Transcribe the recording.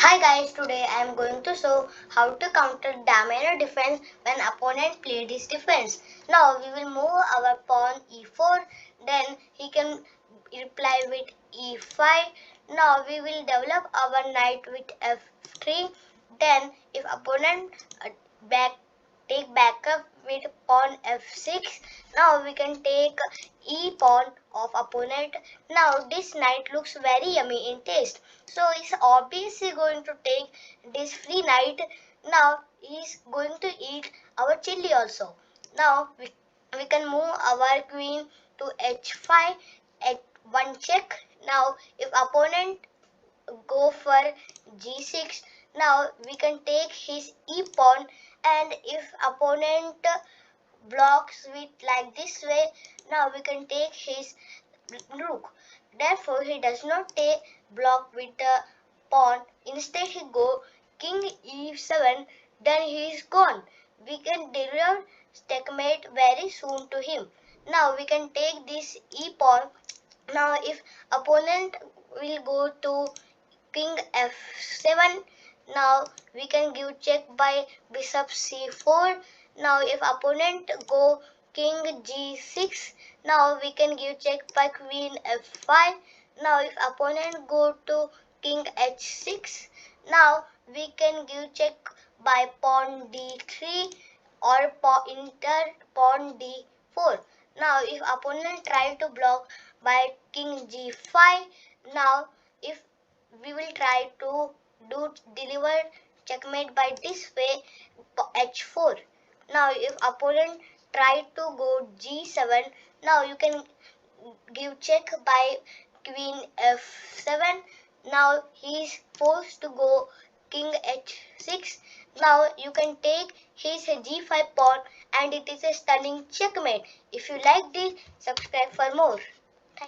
Hi guys, today I am going to show how to counter Damaino defense when opponent played his defense. Now we will move our pawn e4, then he can reply with e5. Now we will develop our knight with f3. Then if opponent back take backup with pawn f6. Now we can take e pawn of opponent. Now this knight looks very yummy in taste. So he's obviously going to take this free knight. Now he's going to eat our chili also. Now we can move our queen to h5 at one check. Now if opponent go for g6, now we can take his e pawn, and if opponent blocks with like this way, now we can take his rook. Therefore he does not take block with the pawn. Instead he go king e7, then he is gone. We can deliver checkmate very soon to him. Now we can take this e pawn. Now if opponent will go to king f7, now we can give check by bishop c4. Now if opponent go king g6, now we can give check by queen f5. Now if opponent go to king h6, now we can give check by pawn d3 or pawn d4. Now if opponent try to block by king g5, now if we will try to deliver checkmate by this way, h4. Now if opponent try to go g7, now you can give check by queen f7. Now he is forced to go king h6. Now you can take his g5 pawn, and it is a stunning checkmate. If you like this, subscribe for more.